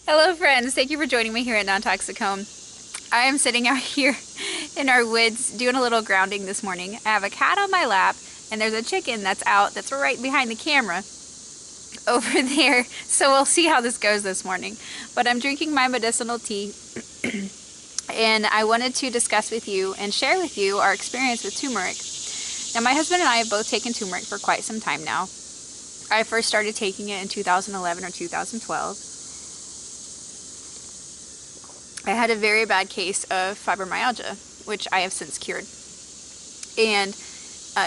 Hello friends, thank you for joining me here at Non-Toxic Home. I am sitting out here in our woods doing a little grounding this morning. I have a cat on my lap and there's a chicken that's right behind the camera over there. So we'll see how this goes this morning. But I'm drinking my medicinal tea and I wanted to discuss with you and share with you our experience with turmeric. Now my husband and I have both taken turmeric for quite some time now. I first started taking it in 2011 or 2012. I had a very bad case of fibromyalgia, which I have since cured. And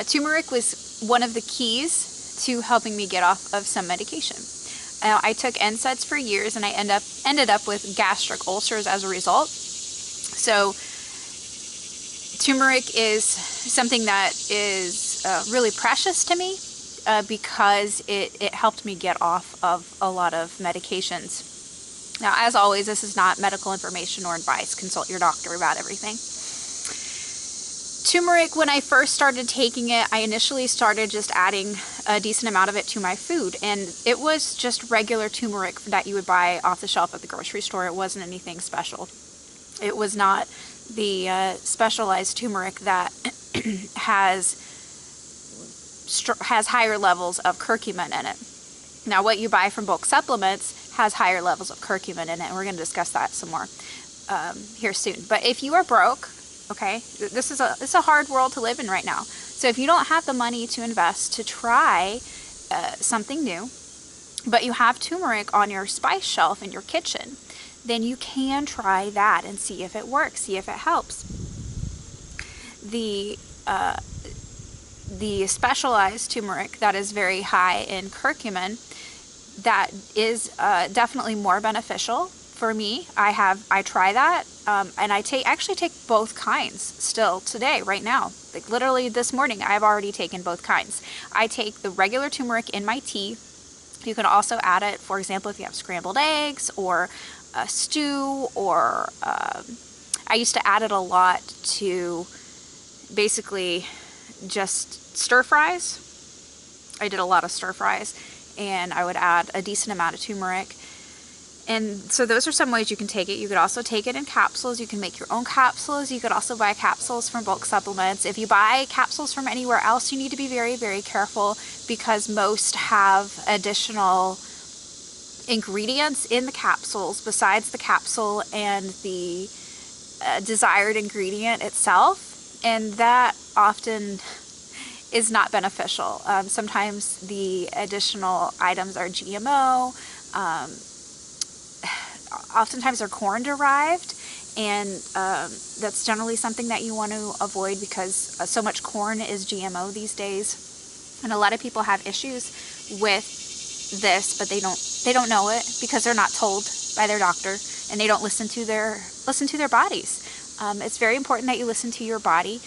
turmeric was one of the keys to helping me get off of some medication. I took NSAIDs for years and I ended up with gastric ulcers as a result. So turmeric is something that is really precious to me because it helped me get off of a lot of medications. Now, as always, this is not medical information or advice. Consult your doctor about everything. Turmeric, when I first started taking it, I initially started just adding a decent amount of it to my food. And it was just regular turmeric that you would buy off the shelf at the grocery store. It wasn't anything special. It was not the specialized turmeric that has higher levels of curcumin in it. Now, what you buy from bulk supplements has higher levels of curcumin in it, and we're going to discuss that some more here soon. But if you are broke, okay, this is a hard world to live in right now. So if you don't have the money to invest to try something new, but you have turmeric on your spice shelf in your kitchen, then you can try that and see if it works, see if it helps. The specialized turmeric that is very high in curcumin, that is definitely more beneficial for me. I try that and I actually take both kinds still today, right now. Like literally this morning, I've already taken both kinds. I take the regular turmeric in my tea. You can also add it, for example, if you have scrambled eggs or a stew, or I used to add it a lot to basically just stir fries. I did a lot of stir fries, and I would add a decent amount of turmeric. And so those are some ways you can take it. You could also take it in capsules. You can make your own capsules. You could also buy capsules from bulk supplements. If you buy capsules from anywhere else, you need to be very, very careful, because most have additional ingredients in the capsules besides the capsule and the desired ingredient itself, and that often is not beneficial. Sometimes the additional items are GMO, oftentimes they're corn derived, and that's generally something that you want to avoid, because so much corn is GMO these days, and a lot of people have issues with this, but they don't know it because they're not told by their doctor, and they don't listen to their bodies. It's very important that you listen to your body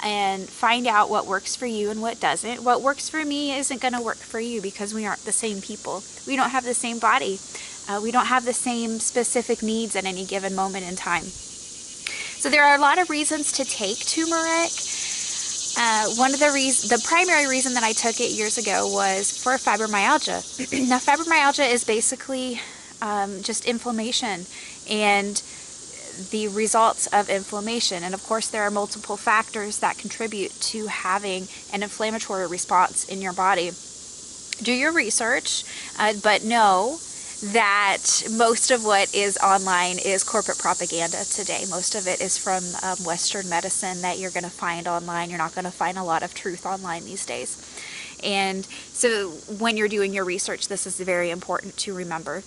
and find out what works for you and what doesn't. What works for me isn't going to work for you, because we aren't the same people. We don't have the same body. We don't have the same specific needs at any given moment in time. So there are a lot of reasons to take turmeric. One of the primary reason that I took it years ago was for fibromyalgia. Now, fibromyalgia is basically just inflammation and the results of inflammation. And of course, there are multiple factors that contribute to having an inflammatory response in your body. Do your research, but know that most of what is online is corporate propaganda today. Most of it is from Western medicine that you're going to find online. You're not going to find a lot of truth online these days. And so when you're doing your research, this is very important to remember.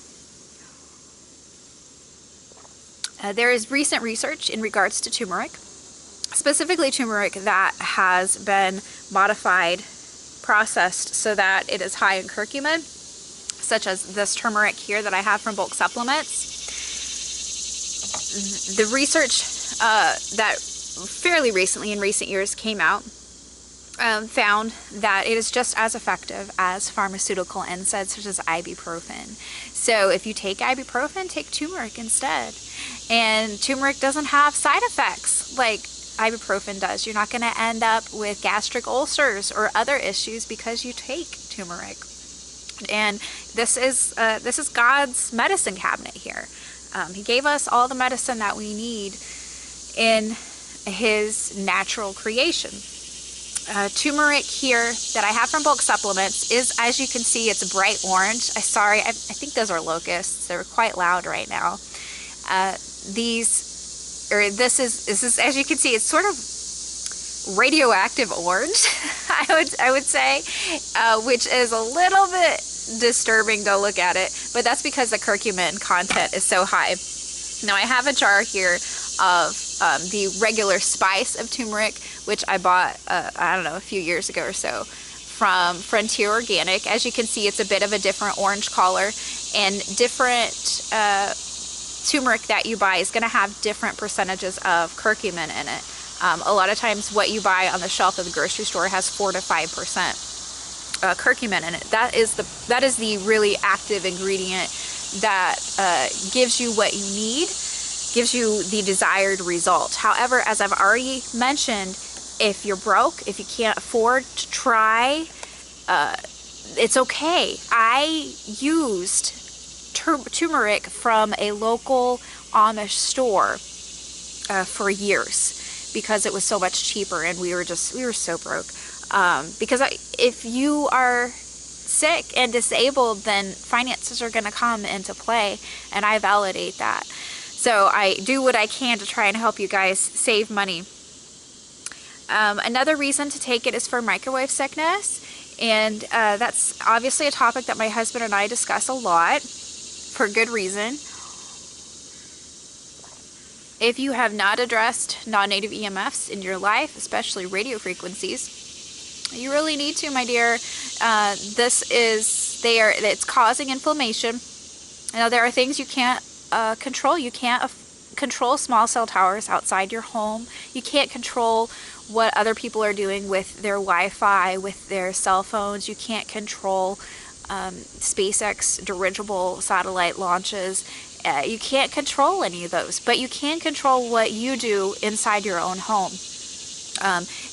There is recent research in regards to turmeric, specifically turmeric that has been modified, processed so that it is high in curcumin, such as this turmeric here that I have from bulk supplements. The research that fairly recently, in recent years, came out found that it is just as effective as pharmaceutical NSAIDs, such as ibuprofen. So if you take ibuprofen, take turmeric instead. And turmeric doesn't have side effects like ibuprofen does. You're not going to end up with gastric ulcers or other issues because you take turmeric. And this is God's medicine cabinet here. He gave us all the medicine that we need in his natural creation. Turmeric here that I have from bulk supplements is, as you can see, it's bright orange. I think those are locusts. They're quite loud right now. This is, as you can see, it's sort of radioactive orange, I would say, which is a little bit disturbing to look at it, but that's because the curcumin content is so high. Now I have a jar here of the regular spice of turmeric, which I bought, I don't know, a few years ago or so from Frontier Organic. As you can see, it's a bit of a different orange color, and different turmeric that you buy is going to have different percentages of curcumin in it. A lot of times what you buy on the shelf of the grocery store has 4 to 5% curcumin in it. That is the really active ingredient that gives you what you need, gives you the desired result. However, as I've already mentioned, if you're broke, if you can't afford to try, it's okay. I used turmeric from a local Amish store for years because it was so much cheaper, and we were so broke. Because if you are sick and disabled, then finances are going to come into play, and I validate that. So I do what I can to try and help you guys save money. Another reason to take it is for microwave sickness, and that's obviously a topic that my husband and I discuss a lot for good reason. If you have not addressed non-native EMFs in your life, especially radio frequencies, you really need to, my dear. It's causing inflammation. Now, there are things you can't control. You can't control small cell towers outside your home. You can't control what other people are doing with their Wi-Fi, with their cell phones. You can't control SpaceX dirigible satellite launches. You can't control any of those, but you can control what you do inside your own home.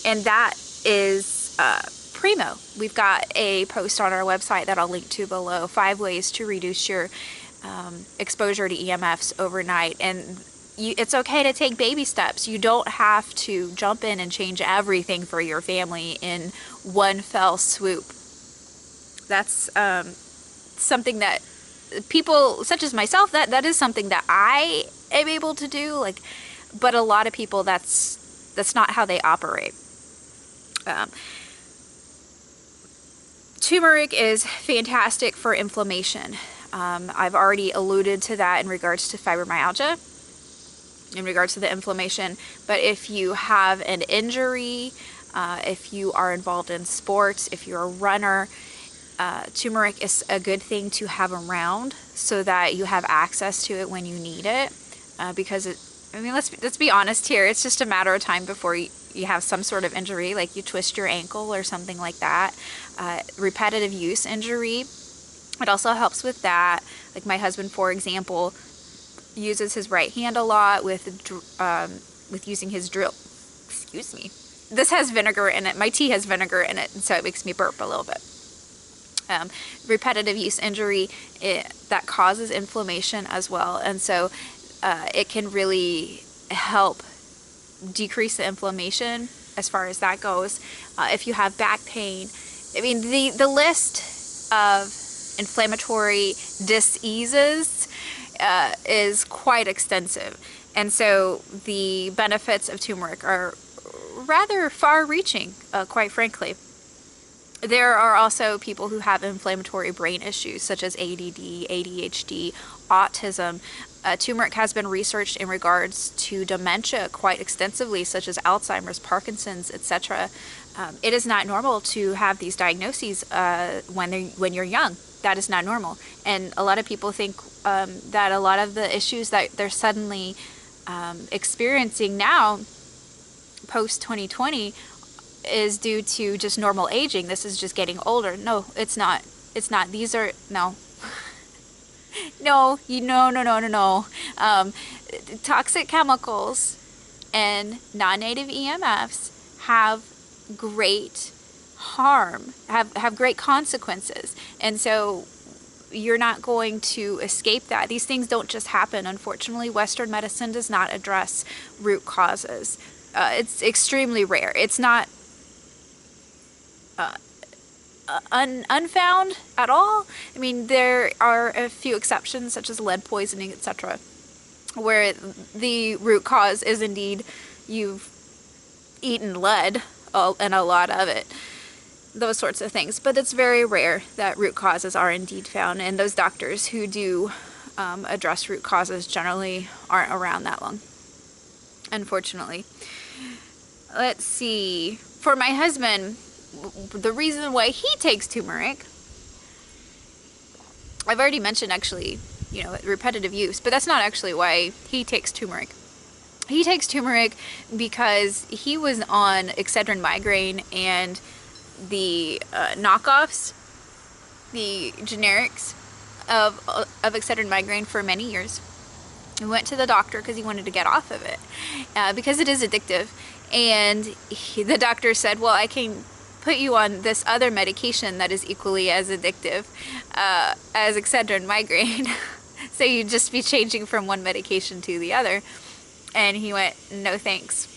And that is primo. We've got a post on our website that I'll link to below, 5 ways to reduce your exposure to EMFs overnight. And it's okay to take baby steps. You don't have to jump in and change everything for your family in one fell swoop. That's something that people such as myself, that is something that I am able to do, but a lot of people, that's not how they operate. Turmeric is fantastic for inflammation. I've already alluded to that in regards to fibromyalgia, in regards to the inflammation. But if you have an injury, if you are involved in sports, if you're a runner, turmeric is a good thing to have around so that you have access to it when you need it. Because let's be honest here, it's just a matter of time before you have some sort of injury, like you twist your ankle or something like that. Repetitive use injury, it also helps with that. Like my husband, for example, uses his right hand a lot with using his drill. Excuse me. This has vinegar in it. My tea has vinegar in it, and so it makes me burp a little bit. Repetitive use injury, that causes inflammation as well, and so it can really help decrease the inflammation as far as that goes. If you have back pain, the list of inflammatory diseases is quite extensive, and so the benefits of turmeric are rather far-reaching, quite frankly. There are also people who have inflammatory brain issues such as ADD, ADHD, autism. Turmeric has been researched in regards to dementia quite extensively, such as Alzheimer's, Parkinson's, etc. It is not normal to have these diagnoses when you're young. That is not normal. And a lot of people think that a lot of the issues that they're suddenly experiencing now, post-2020, is due to just normal aging. This is just getting older. No, it's not. It's not. These are, no. No. Toxic chemicals and non-native EMFs have great harm, have great consequences. And so you're not going to escape that. These things don't just happen. Unfortunately, Western medicine does not address root causes. It's extremely rare. It's not unfound at all. I mean, there are a few exceptions, such as lead poisoning, etc., where the root cause is indeed you've eaten lead, and a lot of it. Those sorts of things. But it's very rare that root causes are indeed found, and those doctors who do address root causes generally aren't around that long, unfortunately. Let's see. For my husband, the reason why he takes turmeric, I've already mentioned, actually, you know, repetitive use, but that's not actually why he takes turmeric. He takes turmeric because he was on Excedrin migraine and the knockoffs, the generics of Excedrin migraine for many years. He went to the doctor because he wanted to get off of it, because it is addictive. And the doctor said, well, I can put you on this other medication that is equally as addictive as Excedrin migraine. So you'd just be changing from one medication to the other. And he went, no thanks.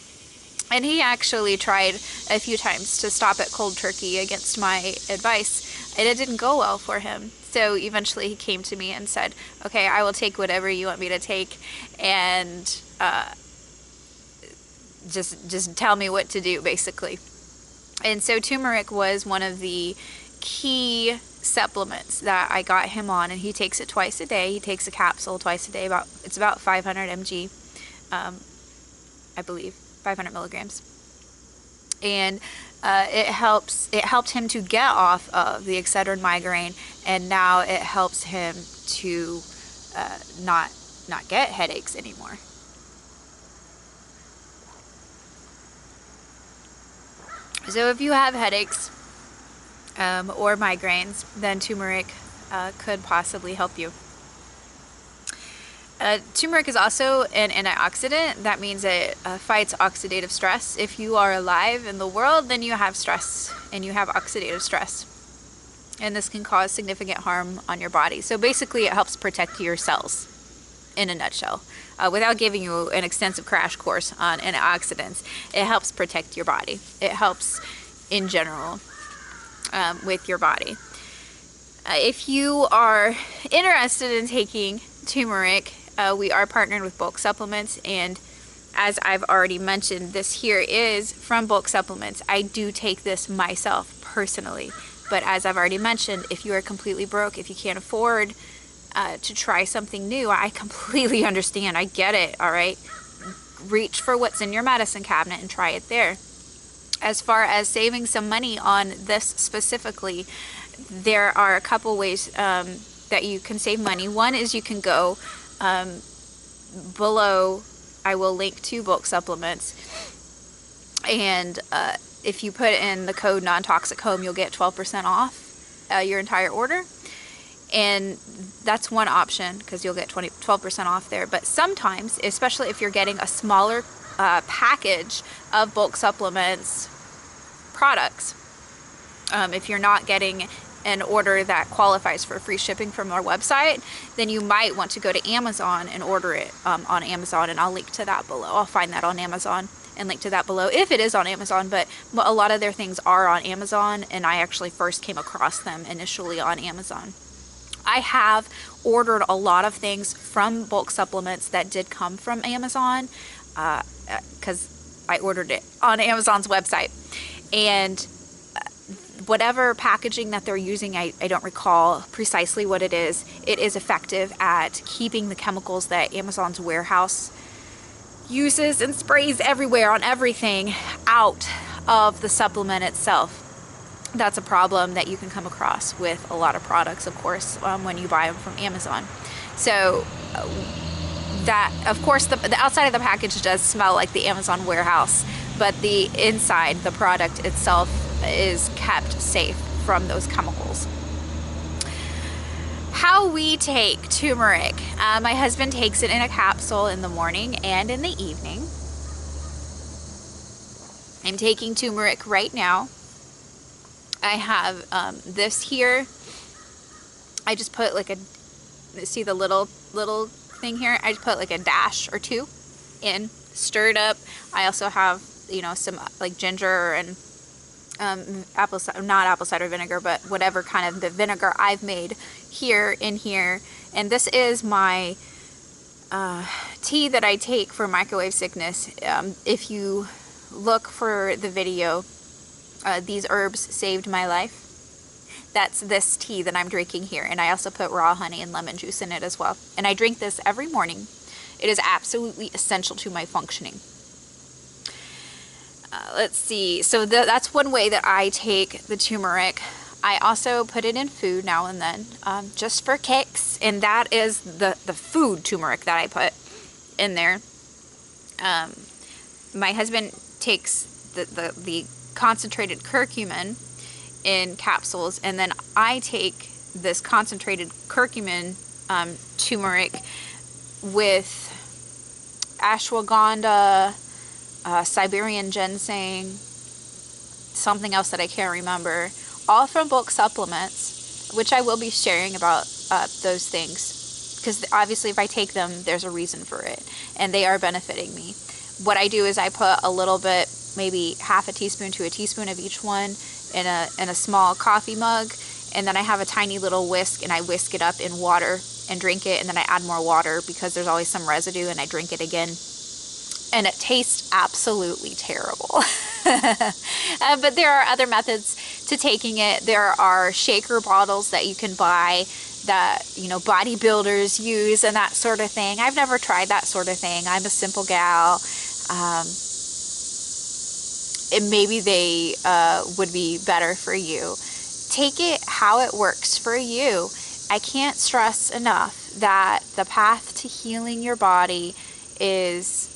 And he actually tried a few times to stop it cold turkey against my advice, and it didn't go well for him. So eventually he came to me and said, okay, I will take whatever you want me to take, and just tell me what to do, basically. And so turmeric was one of the key supplements that I got him on, and he takes it twice a day. He takes a capsule twice a day. It's about 500 mg, I believe. 500 milligrams, and it helped him to get off of the Excedrin migraine, and now it helps him to not get headaches anymore. So if you have headaches or migraines, then turmeric could possibly help you. Turmeric is also an antioxidant. That means it fights oxidative stress. If you are alive in the world, then you have stress, and you have oxidative stress. And this can cause significant harm on your body. So basically, it helps protect your cells, in a nutshell. Without giving you an extensive crash course on antioxidants, it helps protect your body. It helps in general with your body. If you are interested in taking turmeric, we are partnered with Bulk Supplements, and as I've already mentioned, this here is from Bulk Supplements. I do take this myself personally, but as I've already mentioned, if you are completely broke, if you can't afford to try something new, I completely understand. I get it, all right? Reach for what's in your medicine cabinet and try it there. As far as saving some money on this specifically, there are a couple ways that you can save money. One is you can go below, I will link to Bulk Supplements, and if you put in the code non-toxic home, you'll get 12% off your entire order, and that's one option because you'll get 12% off there. But sometimes, especially if you're getting a smaller package of Bulk Supplements products, if you're not getting an order that qualifies for free shipping from our website, then you might want to go to Amazon and order it on Amazon, and I'll link to that below. I'll find that on Amazon and link to that below if it is on Amazon, but a lot of their things are on Amazon, and I actually first came across them initially on Amazon. I have ordered a lot of things from Bulk Supplements that did come from Amazon because I ordered it on Amazon's website, and whatever packaging that they're using, I don't recall precisely what it is effective at keeping the chemicals that Amazon's warehouse uses and sprays everywhere on everything out of the supplement itself. That's a problem that you can come across with a lot of products, of course, when you buy them from Amazon. So that, of course, the outside of the package does smell like the Amazon warehouse, but the inside, the product itself, is kept safe from those chemicals. How we take turmeric. My husband takes it in a capsule in the morning and in the evening. I'm taking turmeric right now. I have this here I just put like see the little thing here? I just put like a dash or two in, stir it up. I also have, you know, some like ginger and not apple cider vinegar, but whatever kind of the vinegar I've made here in here. And this is my tea that I take for microwave sickness. If you look for the video, these herbs saved my life. That's this tea that I'm drinking here. And I also put raw honey and lemon juice in it as well. And I drink this every morning. It is absolutely essential to my functioning. Let's see. So that's one way that I take the turmeric. I also put it in food now and then, just for kicks. And that is the food turmeric that I put in there. My husband takes the concentrated curcumin in capsules, and then I take this concentrated curcumin turmeric with ashwagandha, Siberian ginseng, something else that I can't remember, all from bulk supplements, which I will be sharing about those things, because obviously if I take them, there's a reason for it, and they are benefiting me. What I do is I put a little bit, maybe half a teaspoon to a teaspoon of each one in a small coffee mug, and then I have a tiny little whisk, and I whisk it up in water and drink it, and then I add more water because there's always some residue, and I drink it again, and it tastes absolutely terrible. But there are other methods to taking it. There are shaker bottles that you can buy that, you know, bodybuilders use and that sort of thing. I've never tried that sort of thing. I'm a simple gal. And maybe they would be better for you. Take it how it works for you. I can't stress enough that the path to healing your body is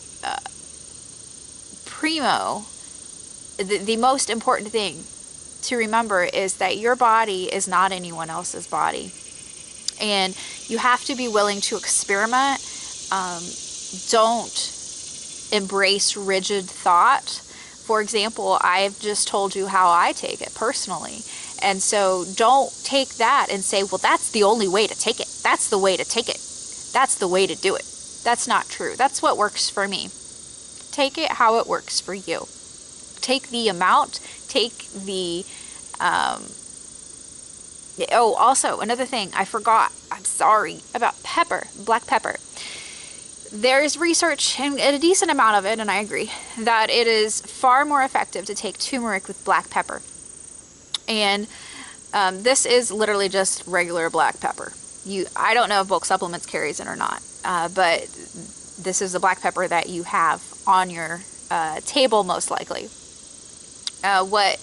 primo. The most important thing to remember is that your body is not anyone else's body. And you have to be willing to experiment. Don't embrace rigid thought. For example, I've just told you how I take it personally. And so don't take that and say, well, that's the only way to take it. That's the way to take it. That's the way to do it. That's not true. That's what works for me. Take it how it works for you. Take the amount, take the, oh, also another thing I forgot, I'm sorry, about pepper, black pepper. There's research, and a decent amount of it, and I agree, that it is far more effective to take turmeric with black pepper. And this is literally just regular black pepper. I don't know if bulk supplements carries it or not, but this is the black pepper that you have on your table most likely. What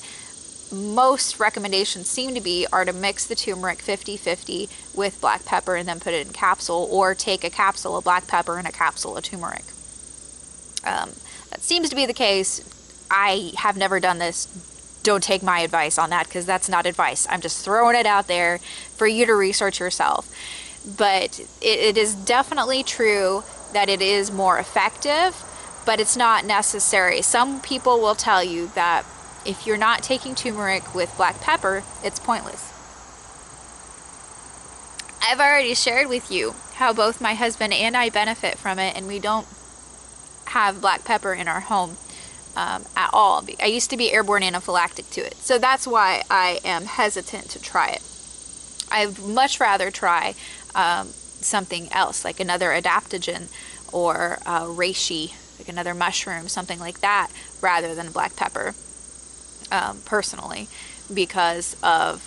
most recommendations seem to be are to mix the turmeric 50-50 with black pepper and then put it in capsule, or take a capsule of black pepper and a capsule of turmeric. That seems to be the case. I have never done this. Don't take my advice on that, because that's not advice. I'm just throwing it out there for you to research yourself. But it is definitely true that it is more effective, but it's not necessary. Some people will tell you that if you're not taking turmeric with black pepper, it's pointless. I've already shared with you how both my husband and I benefit from it, and we don't have black pepper in our home at all. I used to be airborne anaphylactic to it, so that's why I am hesitant to try it. I'd much rather try something else, like another adaptogen or reishi, like another mushroom, something like that, rather than black pepper. Personally, because of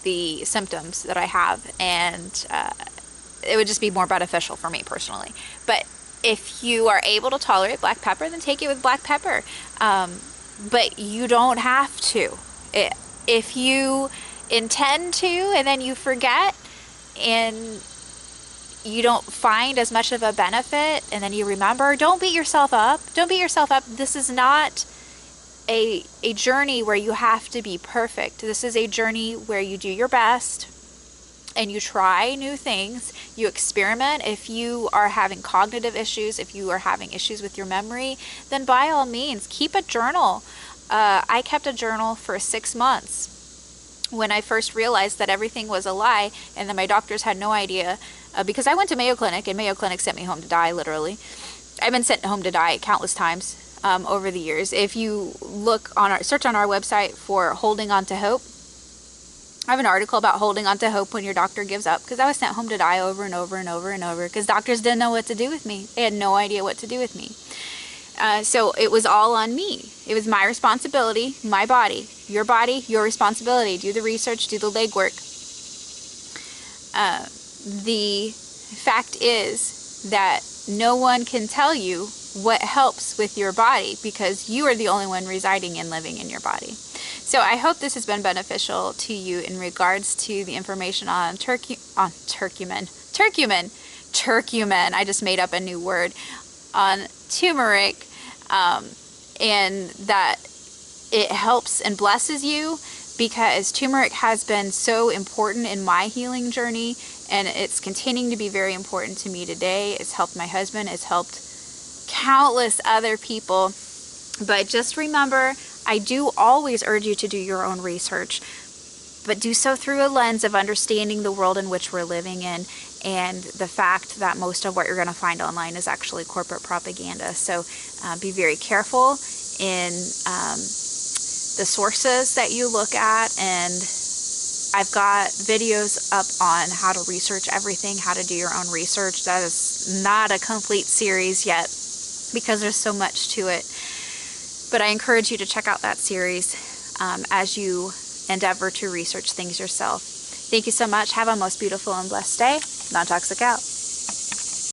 the symptoms that I have, and it would just be more beneficial for me personally. But if you are able to tolerate black pepper, then take it with black pepper. But you don't have to. If you intend to and then you forget and you don't find as much of a benefit and then you remember, don't beat yourself up. Don't beat yourself up. This is not a journey where you have to be perfect. This is a journey where you do your best and you try new things, you experiment. If you are having cognitive issues, if you are having issues with your memory, then by all means, keep a journal. I kept a journal for 6 months when I first realized that everything was a lie and that my doctors had no idea, because I went to Mayo Clinic and Mayo Clinic sent me home to die, literally. I've been sent home to die countless times over the years. If you search on our website for holding on to hope, I have an article about holding on to hope when your doctor gives up, because I was sent home to die over and over and over and over because doctors didn't know what to do with me. They had no idea what to do with me. So it was all on me. It was my responsibility, my body, your responsibility. Do the research, do the legwork. The fact is that no one can tell you what helps with your body, because you are the only one residing and living in your body. So I hope this has been beneficial to you in regards to the information on curcumin. I just made up a new word. On turmeric, and that it helps and blesses you, because turmeric has been so important in my healing journey, and it's continuing to be very important to me today. It's helped my husband, it's helped countless other people. But just remember, I do always urge you to do your own research, but do so through a lens of understanding the world in which we're living in, and the fact that most of what you're going to find online is actually corporate propaganda. So be very careful in the sources that you look at, and I've got videos up on how to research everything, how to do your own research. That is not a complete series yet because there's so much to it. But I encourage you to check out that series as you endeavor to research things yourself. Thank you so much. Have a most beautiful and blessed day. Non-toxic out.